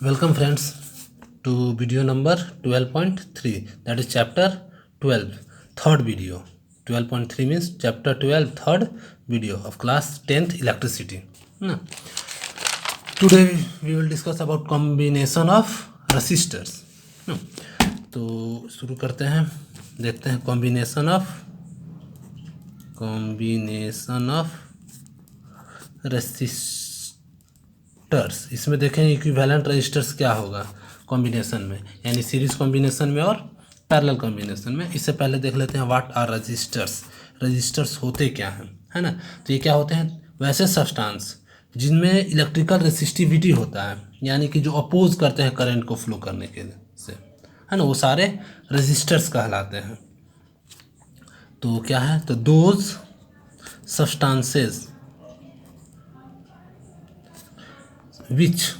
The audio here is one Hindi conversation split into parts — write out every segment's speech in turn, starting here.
Welcome friends to video number 12.3, that is chapter 12, third video. 12.3 means chapter 12, third video of class 10th electricity. Today we will discuss about combination of resistors. तो शुरू करते हैं, देखते हैं combination of resistors. इसमें देखें इक्विवेलेंट रेजिस्टर्स क्या होगा कॉम्बिनेशन में, यानी सीरीज कॉम्बिनेशन में और पैरेलल कॉम्बिनेशन में. इससे पहले देख लेते हैं व्हाट आर रजिस्टर्स. रजिस्टर्स होते क्या हैं, है ना. तो ये क्या होते हैं, वैसे सब्सटेंस जिनमें इलेक्ट्रिकल रेसिस्टिविटी होता है, यानी कि जो अपोज करते हैं करंट को फ्लो करने के से, है ना, वो सारे रजिस्टर्स कहलाते हैं. तो क्या है, तो those substances which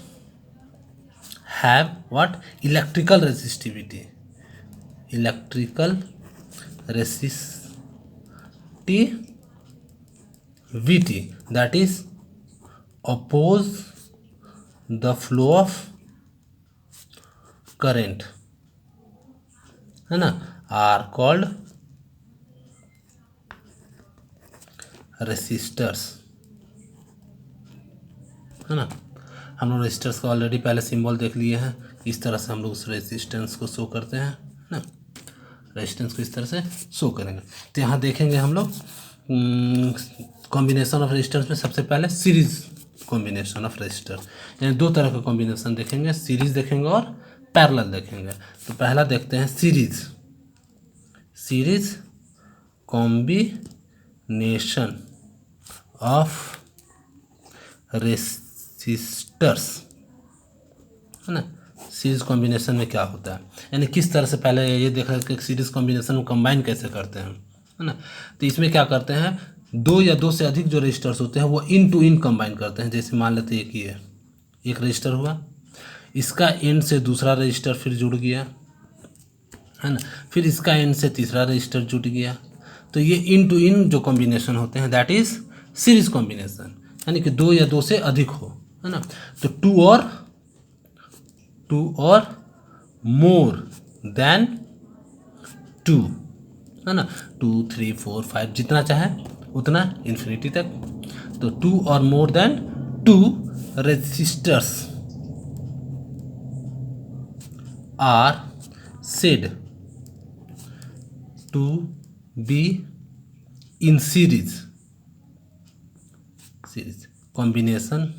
have what, electrical resistivity that is oppose the flow of current, है ना, are called resistors, है ना. हम लोग रेजिस्टेंस का ऑलरेडी पहले सिंबल देख लिए हैं. इस तरह से हम लोग उस रेजिस्टेंस को शो करते हैं ना, रेजिस्टेंस को इस तरह से शो करेंगे. तो यहाँ देखेंगे हम लोग कॉम्बिनेशन ऑफ रेजिस्टेंस में सबसे पहले सीरीज कॉम्बिनेशन ऑफ रेजिस्टर, यानी दो तरह का कॉम्बिनेशन देखेंगे, सीरीज देखेंगे और पैरेलल देखेंगे. तो पहला देखते हैं सीरीज कॉम्बिनेशन ऑफ रेजिस्टर्स, है ना. सीरीज कॉम्बिनेशन में क्या होता है, यानी किस तरह से, पहले ये देख रहे हैं कि सीरीज कॉम्बिनेशन को कंबाइन कैसे करते हैं, है ना. तो इसमें क्या करते हैं, दो या दो से अधिक जो रजिस्टर्स होते हैं वो इन टू इन कंबाइन करते हैं. जैसे मान लेते हैं कि एक रजिस्टर हुआ, इसका एंड से दूसरा रजिस्टर फिर जुड़ गया, है ना, फिर इसका एंड से तीसरा रजिस्टर जुड़ गया. तो ये इन टू इन जो कॉम्बिनेशन होते हैं दैट इज सीरीज कॉम्बिनेशन, यानी कि दो या दो से अधिक हो, है ना. तो टू और मोर देन टू, है ना, 2 3 4 5 जितना चाहे उतना इन्फिनिटी तक. तो 2 और more than 2 resistors are said to be in series combination.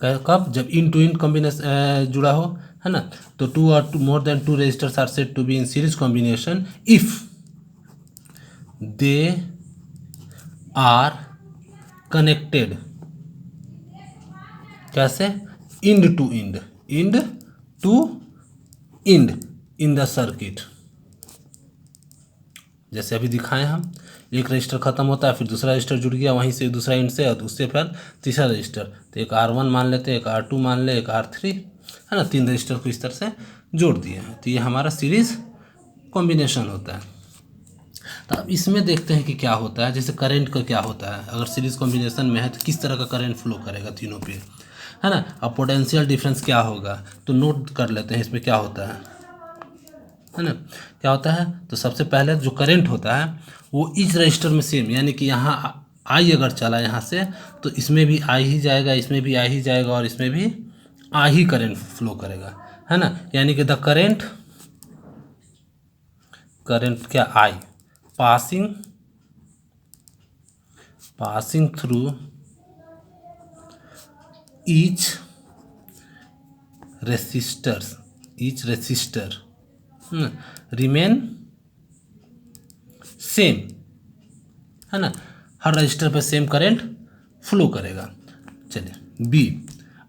कब, जब इन टू इन कॉम्बिनेशन जुड़ा हो, है ना. तो 2 और more than 2 resistors are said to be in series combination if they are connected. कैसे, end to end in the circuit. जैसे अभी दिखाए हम, एक रजिस्टर खत्म होता है, फिर दूसरा रजिस्टर जुड़ गया वहीं से, दूसरा इंड से, और उससे फिर तीसरा रजिस्टर. तो एक R1 मान लेते हैं, एक R2 मान ले, एक R3, है ना. 3 रजिस्टर को इस तरह से जोड़ दिए हैं. तो ये हमारा सीरीज कॉम्बिनेशन होता है. तो अब इसमें देखते हैं कि क्या होता है. जैसे करंट का क्या होता है, अगर सीरीज कॉम्बिनेशन में है तो किस तरह का करंट फ्लो करेगा तीनों पे, है ना. अब पोटेंशियल डिफरेंस क्या होगा, तो नोट कर लेते हैं इसमें क्या होता है ना. क्या होता है, तो सबसे पहले जो करंट होता है वो इस रजिस्टर में सेम, यानी कि यहाँ आई अगर चला यहाँ से, तो इसमें भी आई ही जाएगा, इसमें भी आई ही जाएगा, और इसमें भी आई ही करंट फ्लो करेगा, है ना. यानी कि द करंट क्या, I passing through each resistor remain same, है ना. हर रजिस्टर पे सेम करंट फ्लो करेगा. चलिए बी,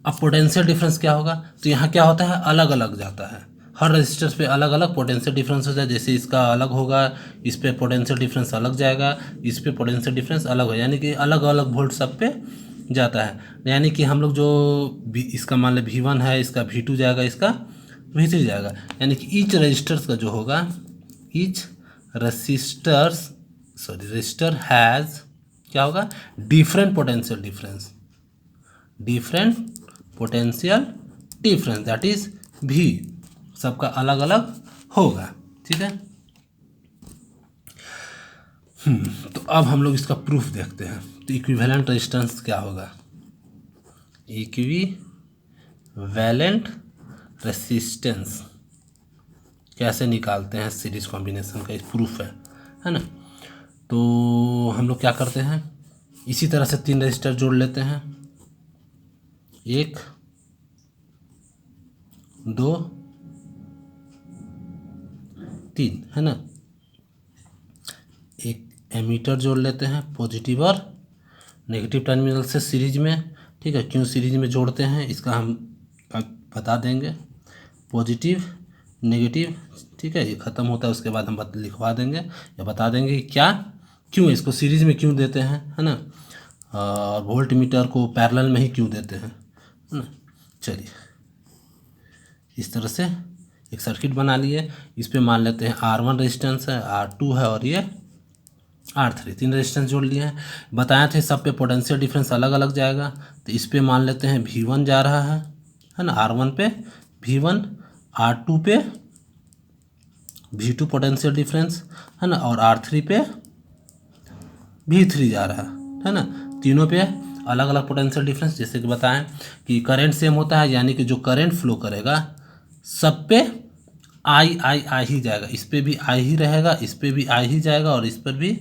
अब पोटेंशियल डिफरेंस क्या होगा, तो यहाँ क्या होता है, अलग अलग जाता है. हर रजिस्टर पे अलग अलग पोटेंशियल डिफरेंस हो जाए. जैसे इसका अलग होगा, इस पे पोटेंशियल डिफरेंस अलग जाएगा, इस पे पोटेंशियल डिफरेंस अलग हो, यानी कि अलग अलग वोल्ट सब पे जाता है. यानी कि हम लोग जो इसका मान लें V1 है, इसका V2 जाएगा, इसका V3 जाएगा. यानी कि ईच रजिस्टर्स का जो होगा, ईच रजिस्टर हैज़ क्या होगा, different potential difference, different potential difference, that is भी, सबका अलग अलग होगा। ठीक है। तो अब हम लोग इसका प्रूफ देखते हैं। तो इक्विवेलेंट रेजिस्टेंस क्या होगा? इक्विवेलेंट रेसिस्टेंस कैसे निकालते हैं? सीरीज कॉम्बिनेशन का एक प्रूफ है ना। तो हम लोग क्या करते हैं, इसी तरह से 3 रजिस्टर जोड़ लेते हैं, 1 2 3, है ना। एक एमीटर जोड़ लेते हैं पॉजिटिव और नेगेटिव टर्मिनल से सीरीज में। ठीक है, क्यों सीरीज में जोड़ते हैं इसका हम बता देंगे। पॉजिटिव नेगेटिव, ठीक है, ये ख़त्म होता है उसके बाद हम लिखवा देंगे या बता देंगे कि क्या क्यों इसको सीरीज में क्यों देते हैं, है ना। और वोल्ट मीटर को पैरेलल में ही क्यों देते हैं, है ना। चलिए, इस तरह से एक सर्किट बना लिए। इस पे मान लेते हैं R1 रेजिस्टेंस है, R2 है और ये R3, 3 रेजिस्टेंस जोड़ लिए हैं। बताए थे सब पे पोटेंशियल डिफरेंस अलग अलग जाएगा। तो इस पे मान लेते हैं V1 जा रहा है ना, R1 पे V1, R2 पे V2 पोटेंशियल डिफरेंस, है ना, और R3 पे V3 जा रहा है ना। तीनों पे अलग अलग पोटेंशियल डिफरेंस। जैसे कि बताएं कि करंट सेम होता है, यानी कि जो करंट फ्लो करेगा सब पे आई ही जाएगा। इस पे भी आई ही रहेगा, इस पे भी आई ही जाएगा और इस पर भी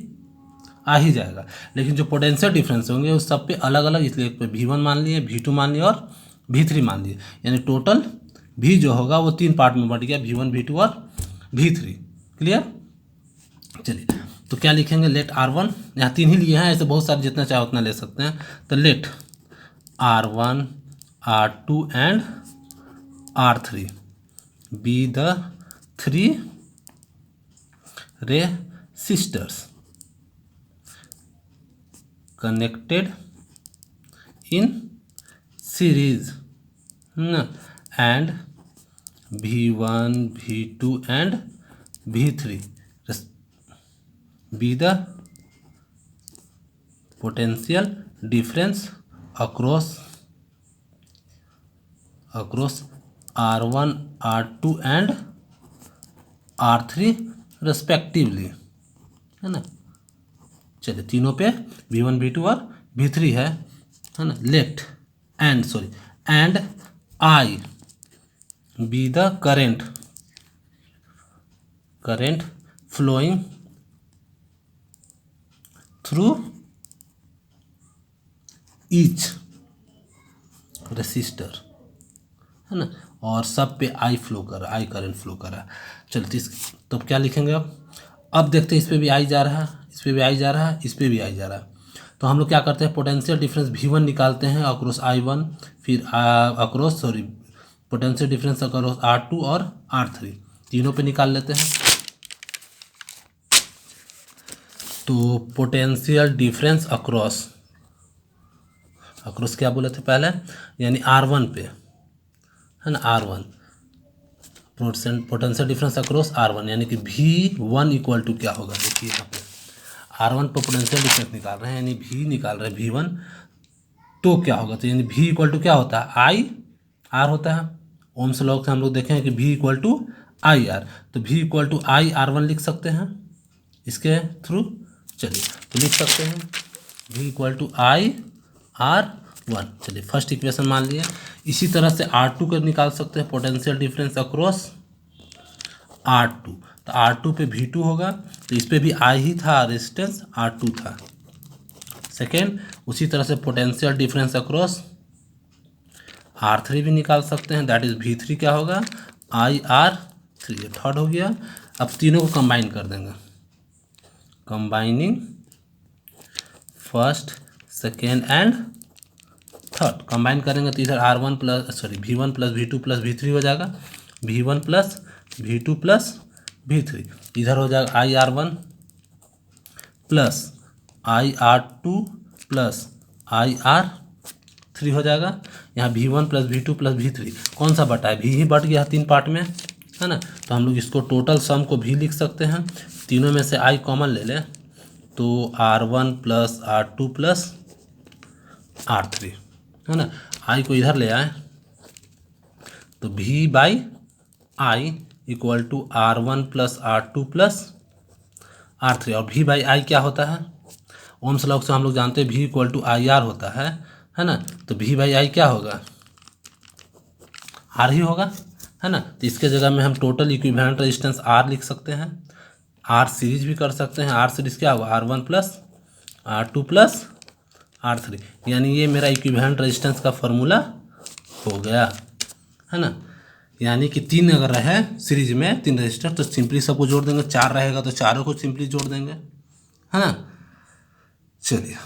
आ ही जाएगा। लेकिन जो पोटेंशियल डिफरेंस होंगे उस सब पे अलग अलग, इसलिए एक पे V1 मान लिए, V2 मान लिए और V3 मान लिए। यानी टोटल V जो होगा वो 3 पार्ट में बढ़ गया, V1 V2 और V3। क्लियर? चलिए, तो क्या लिखेंगे? लेट R1, यहाँ 3 ही लिए हैं, ऐसे बहुत सारे जितना चाहे उतना ले सकते हैं। तो let R1 R2 and R3 be the 3 resistors connected in series, and V1 V2 and V3 be the potential difference across R1 R2 and R3 respectively, है ना। चलिए, तीनों पे V1 V2 और V3 है ना। Let and I be the current flowing through each resistor, है ना, और सब पे आई करंट फ्लो कर रहा है। चलिए, तब क्या लिखेंगे? अब देखते हैं, इस पे भी आई जा रहा है, इस पे भी आई जा रहा है, इस पे भी आई जा रहा है। तो हम लोग क्या करते हैं, पोटेंशियल डिफरेंस V1 निकालते हैं अक्रॉस I1, फिर पोटेंशियल डिफरेंस अक्रॉस R2 और R3, तीनों पे निकाल लेते हैं। तो पोटेंशियल डिफरेंस अक्रॉस क्या बोले थे पहले, यानी R1 पे, है ना, R1 potential difference across R1, यानी कि V1 इक्वल टू क्या होगा? देखिए यहाँ पे R1 पर पोटेंशियल डिफरेंस निकाल रहे हैं, यानी V निकाल रहे हैं V1, तो क्या होगा? तो यानी V इक्वल टू क्या होता है? I R होता है। ओम्स लॉ से हम लोग देखें कि V equal to I R, तो V equal to I R1 लिख सकते हैं इसके थ्रू। चलिए, तो लिख सकते हैं V equal to I R1। चलिए, फर्स्ट इक्वेशन मान लिए। इसी तरह से R2 को निकाल सकते हैं, पोटेंशियल डिफरेंस अक्रॉस R2। तो R2 पे V2 होगा, तो इस पे भी I ही था, रेजिस्टेंस R2 था। सेकेंड, उसी तरह से पोटेंशियल डिफरेंस अक्रॉस R3 भी निकाल सकते हैं, दैट इज V3 क्या होगा? IR3। ये थर्ड हो गया। अब तीनों को कंबाइन कर देंगे, combining first second and third, combine करेंगे तो इधर V1 plus V2 plus V3 हो जाएगा, V1 plus V2 plus V3, इधर हो जाएगा IR1 plus IR2 plus IR3 हो जाएगा। यहाँ V1 plus V2 plus V3 कौन सा बटा है? V ही बट गया 3 पार्ट में, है ना। तो हम लोग इसको टोटल सम को V लिख सकते हैं। तीनों में से I कॉमन ले लें तो R1 plus R2 plus R3, है ना। आई को इधर ले आए तो V by I equal to R1 plus R2 plus R3, और V बाई आई क्या होता है, ओम्स लॉ से हम लोग जानते हैं V इक्वल टू IR होता है ना। तो V बाई आई क्या होगा, R ही होगा, है ना। तो इसके जगह में हम टोटल इक्विवेलेंट रेजिस्टेंस R लिख सकते हैं, R सीरीज भी कर सकते हैं। R सीरीज क्या होगा, R1 plus R2 plus R3, यानी ये मेरा इक्विवेलेंट रेजिस्टेंस का फॉर्मूला हो गया, है ना। यानी कि 3 अगर रहे सीरीज में 3 रजिस्टर तो सिंपली सबको जोड़ देंगे, 4 रहेगा तो चारों को सिंपली जोड़ देंगे, है ना। चलिए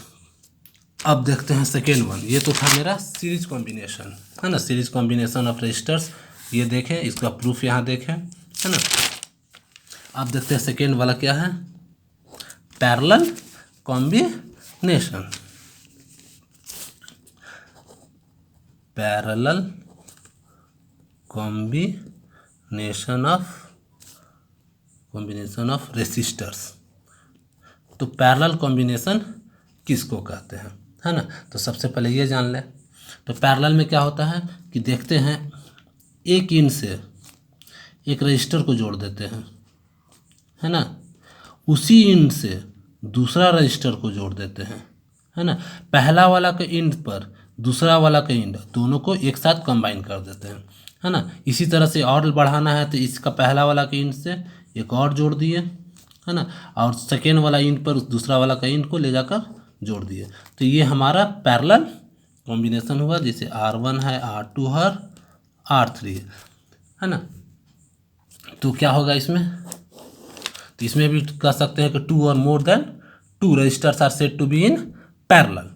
अब देखते हैं सेकेंड वन। ये तो था मेरा सीरीज कॉम्बिनेशन, है ना, सीरीज कॉम्बिनेशन ऑफ रजिस्टर्स। ये देखें, इसका प्रूफ यहाँ देखें, है ना। अब देखते हैं सेकेंड वाला क्या है, parallel combination. Parallel combination of resistors. तो पैरेलल कॉम्बिनेशन किसको कहते हैं, है ना। तो सबसे पहले ये जान लें। तो पैरेलल में क्या होता है कि देखते हैं एक इन से एक रजिस्टर को जोड़ देते हैं, है ना, उसी इंड से दूसरा रजिस्टर को जोड़ देते हैं, है ना। पहला वाला के इंड पर दूसरा वाला के इंड दोनों को एक साथ कंबाइन कर देते हैं, है ना। इसी तरह से और बढ़ाना है तो इसका पहला वाला के इंड से एक और जोड़ दिए, है ना, और सेकेंड वाला इंड पर दूसरा वाला का इंड को ले जाकर जोड़ दिए। तो ये हमारा पैरेलल कॉम्बिनेशन हुआ, जैसे R1 है, R2 है, R3 है ना। तो क्या होगा इसमें, तो इसमें भी कह सकते हैं कि 2 और more than 2 resistors are said to be in parallel,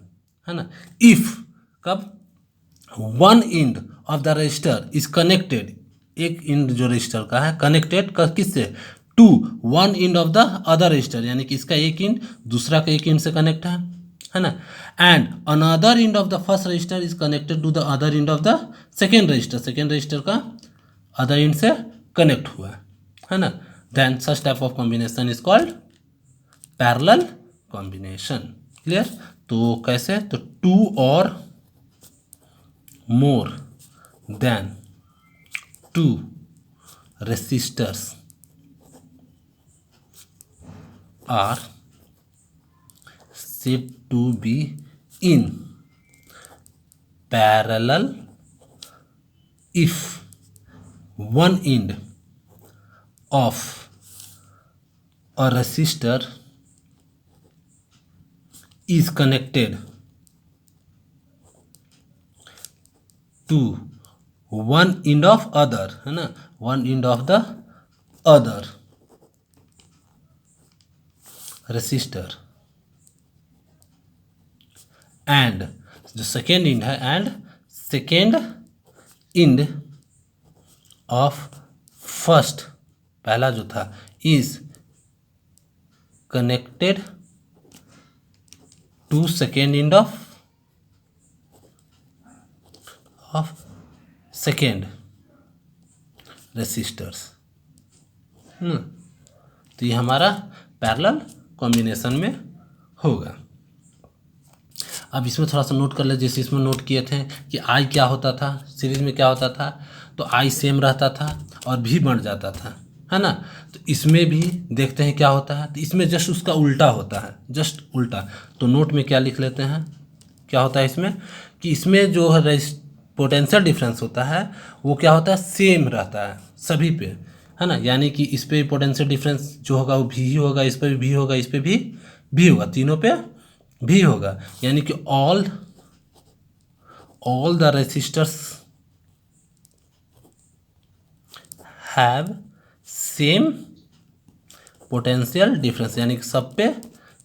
है ना। इफ कब, one end of the resistor is connected, एक इंड जो रजिस्टर का है कनेक्टेड किससे, to one end of the other resistor, यानी कि इसका एक इंड दूसरा का एक इंड से कनेक्ट है ना। And another end of the first resistor is connected to the other end of the second resistor, second resistor का अदर इंड से कनेक्ट हुआ है ना। Then such type of combination is called parallel combination. Clear. तो कैसे, तो 2 और more than 2 resistors are said to be in parallel if one end of a resistor is connected to one end of other, है ना, one end of the other resistor, and जो सेकेंड इंड है, and second end of first, पहला जो था, is connected to second end of second resistors. तो ये हमारा पैरेलल कॉम्बिनेशन में होगा। अब इसमें थोड़ा सा नोट कर ले, जैसे इसमें नोट किए थे कि आई क्या होता था, सीरीज में क्या होता था, तो आई सेम रहता था और भी बढ़ जाता था, है ना। तो इसमें भी देखते हैं क्या होता है, तो इसमें जस्ट उसका उल्टा होता है, जस्ट उल्टा। तो नोट में क्या लिख लेते हैं, क्या होता है इसमें, कि इसमें जो पोटेंशियल डिफरेंस होता है वो क्या होता है, सेम रहता है सभी पे, है ना। यानी कि इस पे पोटेंशियल डिफरेंस जो होगा वो भी होगा, इस पे भी होगा, इस पे भी होगा, तीनों पे भी होगा। यानी कि all the resistors have same potential difference, यानी कि सब पे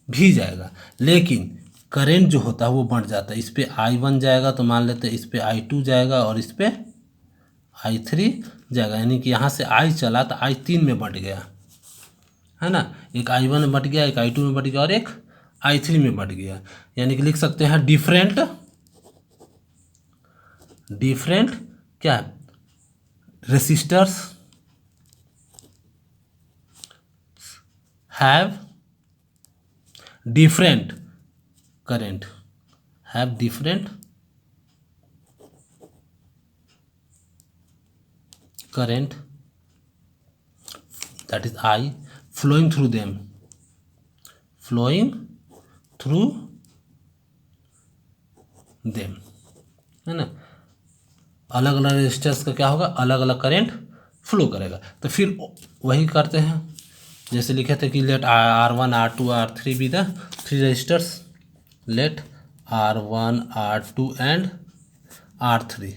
भी जाएगा, लेकिन करंट जो होता है वो बढ़ जाता है। इस पे I1 जाएगा तो मान लेते हैं इस पे I2 जाएगा और इस पे I3 जाएगा, यानी कि यहाँ से I चला तो I3 में बढ़ गया, है ना। एक I1 में बढ़ गया, एक I2 में बढ़ गया और एक I3 में बढ़ गया। यानी कि लिख सकते हैं डिफरेंट क्या है, resistors have different current, have different current, that is I, flowing through them, है ना। अलग अलग रेजिस्टर्स का क्या होगा, अलग अलग करंट फ्लो करेगा। तो फिर वही करते हैं जैसे लिखे थे कि let R1 R2 R3 be the three resistors, let R1 R2 and R3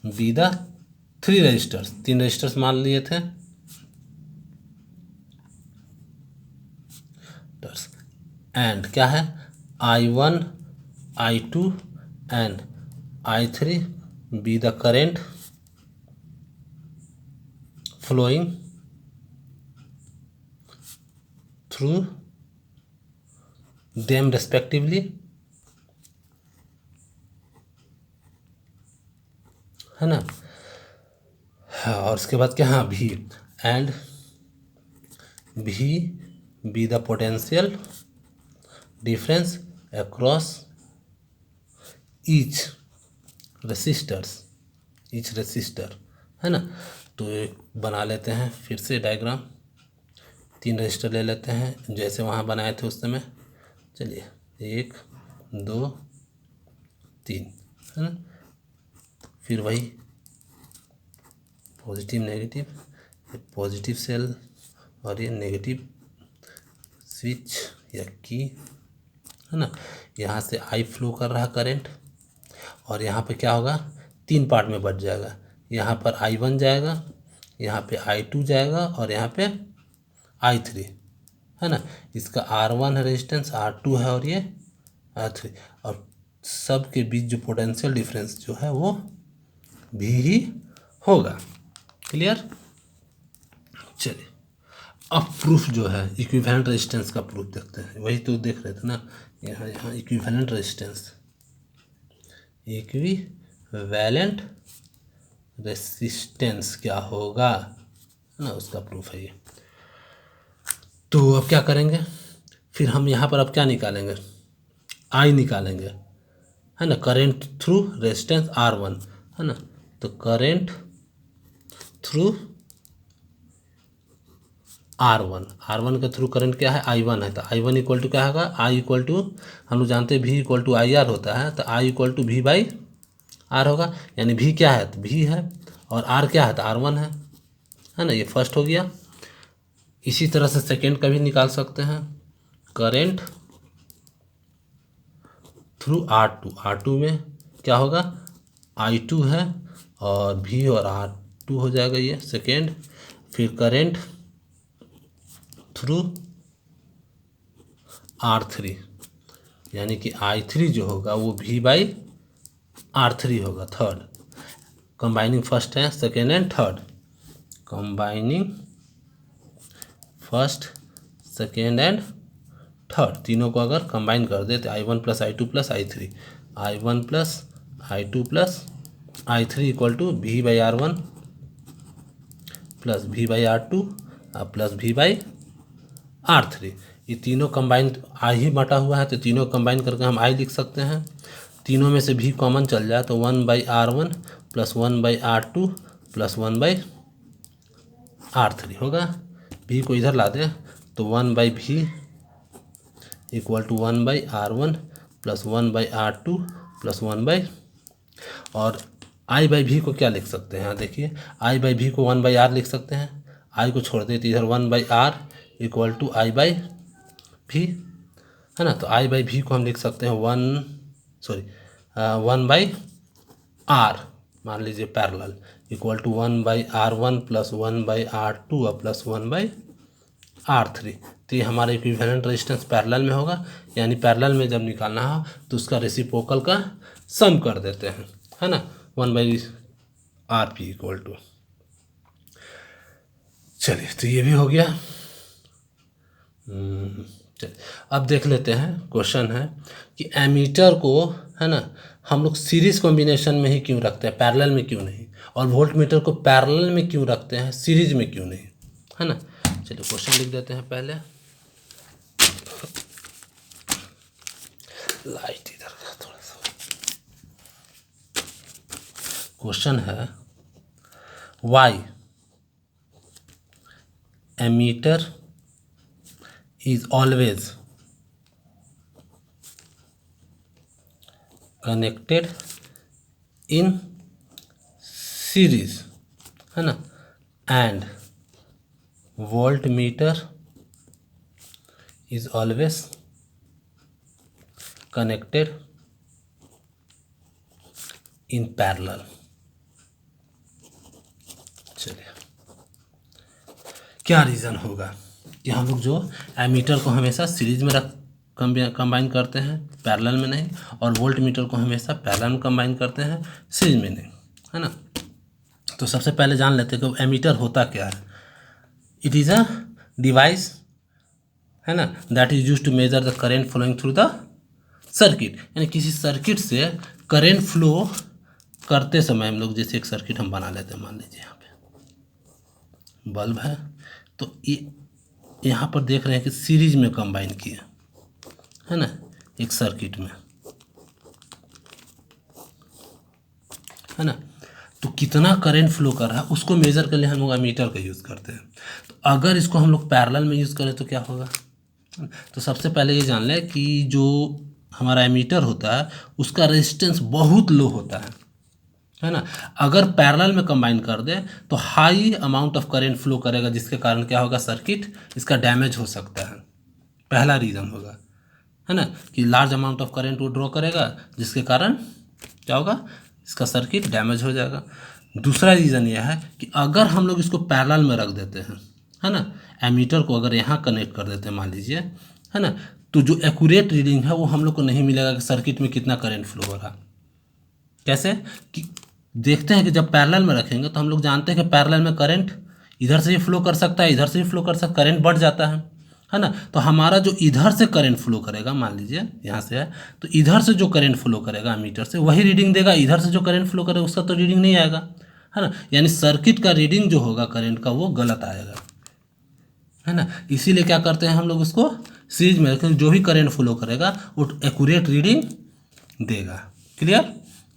be the three resistors, तीन रजिस्टर्स मान लिए थे। एंड क्या है, I1 I2 and I3 be the current flowing through them respectively, है ना। और उसके बाद क्या, हाँ भी, एंड भी be the potential difference across each resistor, है ना। तो एक बना लेते हैं फिर से डायग्राम, तीन रजिस्टर ले लेते हैं जैसे वहाँ बनाए थे उस समय। चलिए 1 2 3, है ना। फिर वही पॉजिटिव नेगेटिव, पॉजिटिव सेल और ये नेगेटिव स्विच या की, है ना। यहाँ से आई फ्लो कर रहा करंट, और यहाँ पे क्या होगा, तीन पार्ट में बट जाएगा। यहाँ पर I1 जाएगा, यहाँ पे I2 जाएगा और यहाँ पे I3, है ना। इसका R1 है रेजिस्टेंस, R2 है और ये R3, और सब के बीच जो पोटेंशियल डिफरेंस जो है वो भी ही होगा। क्लियर। चलिए अब प्रूफ जो है इक्विवेलेंट रेजिस्टेंस का प्रूफ देखते हैं। वही तो देख रहे थे ना, यहाँ इक्विवेलेंट रेजिस्टेंस, इक्विवेलेंट रेजिस्टेंस क्या होगा ना, उसका प्रूफ है ये। तो अब क्या करेंगे, फिर हम यहाँ पर अब क्या निकालेंगे, आई निकालेंगे, है ना। करेंट थ्रू रेजिस्टेंस R1, है ना। तो करेंट थ्रू R1 के थ्रू करंट क्या है, I1 है। तो I1 इक्वल टू क्या होगा, I इक्वल टू, हम लोग जानते हैं V इक्वल टू IR होता है, तो I equal to V by R होगा। यानी V क्या है, तो V है, और R क्या है, तो R1 है ना। ये फर्स्ट हो गया। इसी तरह से सेकेंड का भी निकाल सकते हैं, करेंट थ्रू R2 में क्या होगा, I2 है और V और R2 हो जाएगा ये सेकेंड। फिर करेंट थ्रू R3, यानी कि I3 जो होगा वो V बाई R3 होगा, थर्ड। कंबाइनिंग फर्स्ट है, second and third, combining first second and third, तीनों को अगर कंबाइन कर दे तो I1 plus I2 plus I3, I1 plus I2 plus I3 equal to V by R1 plus V by R2 plus V by R3। ये तीनों कंबाइन, आई ही बटा हुआ है तो तीनों कंबाइन करके हम आई लिख सकते हैं। तीनों में से भी कॉमन चल जाए तो 1/R1 plus 1/R2 plus 1/R3 होगा। भी को इधर ला दें तो 1/V equal to 1/R1 plus 1/R2 plus 1/, और I बाई भी को क्या लिख सकते हैं, देखिए I बाई भी को 1/R लिख सकते हैं, I को छोड़ देते इधर 1/R equal to I by भी, है ना। तो I बाई भी को हम लिख सकते हैं 1/R मान लीजिए parallel equal to 1/R1 plus 1/R2 और प्लस 1/R3। तो ये हमारा इक्विवेलेंट रेजिस्टेंस पैरेलल में होगा, यानी पैरेलल में जब निकालना हो तो उसका रेसिप्रोकल का सम कर देते हैं, है ना, 1/RP इक्वल टू। चलिए तो ये भी हो गया। चलिए अब देख लेते हैं, क्वेश्चन है कि एमीटर को, है ना, हम लोग सीरीज कॉम्बिनेशन में ही क्यों रखते हैं, पैरेलल में क्यों नहीं, और वोल्ट मीटर को पैरेलल में क्यों रखते हैं, सीरीज में क्यों नहीं, है ना। चलिए क्वेश्चन लिख देते हैं पहले, लाइट इधर का थोड़ा सा। क्वेश्चन है why ammeter is always connected in series, है ना, and voltmeter is always connected in parallel. चलिए, क्या रीज़न होगा कि हम लोग जो एमीटर को हमेशा सीरीज में कंबाइन करते हैं, पैरेलल में नहीं, और वोल्ट मीटर को हमेशा पैरेलल में कंबाइन करते हैं, सीरीज में नहीं, है ना। तो सबसे पहले जान लेते हैं कि एमीटर होता क्या है। इट इज़ अ डिवाइस, है ना, that is use to measure the current flowing through the circuit, यानी किसी सर्किट से करेंट फ्लो करते समय हम लोग, जैसे एक सर्किट हम बना लेते हैं, मान लीजिए यहाँ पे बल्ब है, तो ये यहाँ पर देख रहे हैं कि सीरीज में कंबाइन किए, है ना, एक सर्किट में, है ना। तो कितना करंट फ्लो कर रहा है उसको मेज़र के लिए हम लोग एमीटर का यूज़ करते हैं। तो अगर इसको हम लोग पैरेलल में यूज़ करें तो क्या होगा। तो सबसे पहले ये जान लें कि जो हमारा एमीटर होता है उसका रेजिस्टेंस बहुत लो होता है ना। अगर पैरेलल में कंबाइन कर दे तो high amount of current flow करेगा, जिसके कारण क्या होगा, सर्किट इसका डैमेज हो सकता है। पहला रीज़न होगा, है ना, कि लार्ज अमाउंट ऑफ करंट वो ड्रॉ करेगा, जिसके कारण क्या होगा, इसका सर्किट डैमेज हो जाएगा। दूसरा रीज़न यह है कि अगर हम लोग इसको पैरेलल में रख देते हैं, है ना, एमीटर को अगर यहाँ कनेक्ट कर देते हैं मान लीजिए, है ना, तो जो एक्यूरेट रीडिंग है वो हम लोग को नहीं मिलेगा कि सर्किट में कितना करंट फ्लो हो रहा। कैसे कि देखते हैं कि जब पैरेलल में रखेंगे तो हम लोग जानते हैं कि पैरेलल में करंट इधर से भी फ्लो कर सकता है, इधर से भी फ्लो कर सकता है, करंट बढ़ जाता है ना। तो हमारा जो इधर से करंट फ्लो करेगा, मान लीजिए यहाँ से है, तो इधर से जो करंट फ्लो करेगा मीटर से वही रीडिंग देगा, इधर से जो करंट फ्लो करेगा उसका तो रीडिंग नहीं आएगा, है ना। यानी सर्किट का रीडिंग जो होगा करंट का वो गलत आएगा, है ना। इसीलिए क्या करते हैं हम लोग उसको सीरीज में रखें, जो भी करंट फ्लो करेगा वो एक्यूरेट रीडिंग देगा। क्लियर।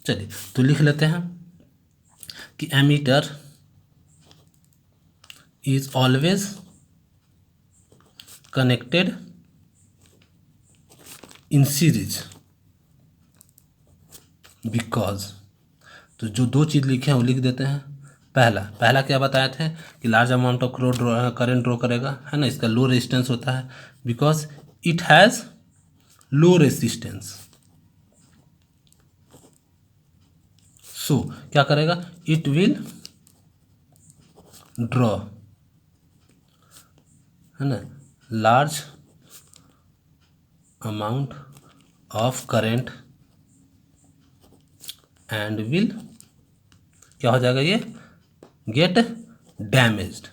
चलिए तो लिख लेते हैं कि ammeter is always connected in series because, तो जो दो चीज़ लिखे हैं वो लिख देते हैं। पहला क्या बताए थे कि large amount of current draw करेगा, है ना, इसका लो रेजिस्टेंस होता है, because it has low resistance. So क्या करेगा, इट विल ड्रॉ, है ना, large amount of current and will क्या हो जाएगा, ये गेट डैमेज्ड,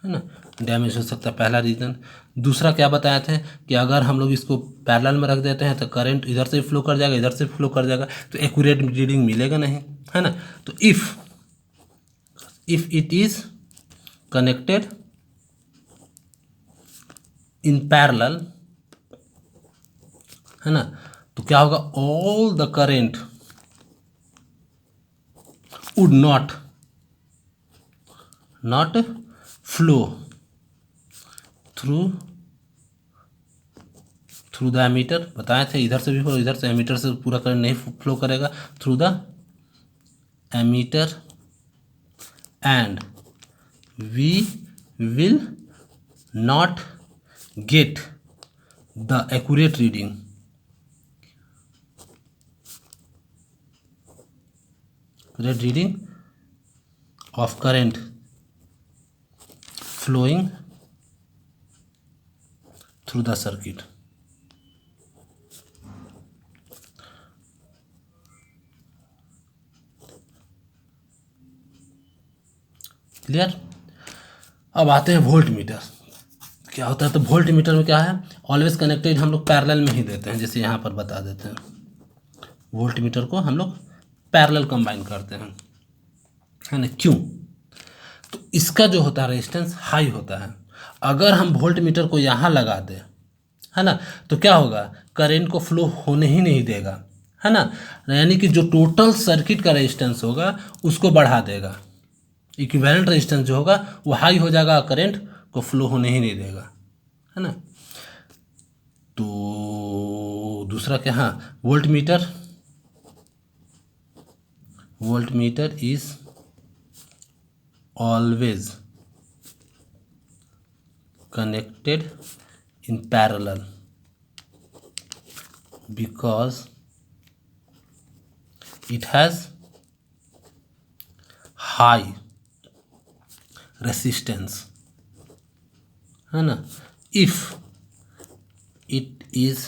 है ना, डैमेज हो सकता है, पहला रीज़न। दूसरा क्या बताए थे कि अगर हम लोग इसको पैरेलल में रख देते हैं तो करंट इधर से फ्लो कर जाएगा, इधर से फ्लो कर जाएगा, तो एक्यूरेट रीडिंग मिलेगा नहीं, है ना। तो if it is connected in parallel, है ना, तो क्या होगा, all the current would not flow through the ammeter. बताए थे इधर से भी फ्लो, इधर से एमीटर से पूरा करंट नहीं फ्लो करेगा through the ammeter, and we will not get the accurate reading of current flowing through the circuit। Clear. अब आते हैं वोल्ट मीटर। क्या होता है, तो वोल्ट मीटर में क्या है, ऑलवेज कनेक्टेड हम लोग पैरेलल में ही देते हैं, जैसे यहाँ पर बता देते हैं, वोल्ट मीटर को हम लोग पैरेलल कंबाइन करते हैं, है ना। क्यों, तो इसका जो होता है रेजिस्टेंस हाई होता है। अगर हम वोल्ट मीटर को यहाँ लगा दें, है ना, तो क्या होगा, करंट को फ्लो होने ही नहीं देगा, है ना, यानी कि जो टोटल सर्किट का रेजिस्टेंस होगा उसको बढ़ा देगा। इक्विवेलेंट रेजिस्टेंस जो होगा वो हाई हो जाएगा, करंट को फ्लो होने ही नहीं देगा, है ना। तो दूसरा क्या, हाँ, volt meter is always connected in parallel because it has high resistance, है ना। if it is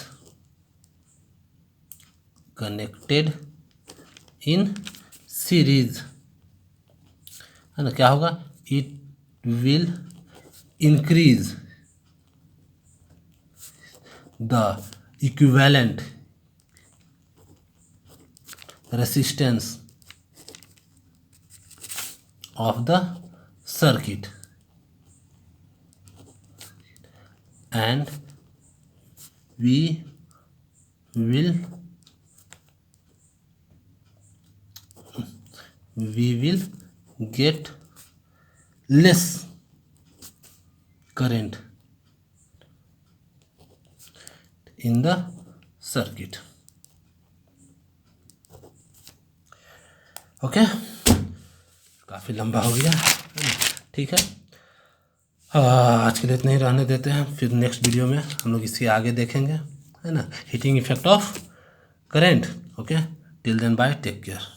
connected in series, है ना, क्या होगा, it will increase the equivalent resistance of the circuit and we will get less current in the circuit. Okay, काफ़ी लंबा हो गया, ठीक है। आज के लिए इतना ही रहने देते हैं, फिर नेक्स्ट वीडियो में हम लोग इसके आगे देखेंगे, है ना, heating effect of current. Okay, till then bye, take care.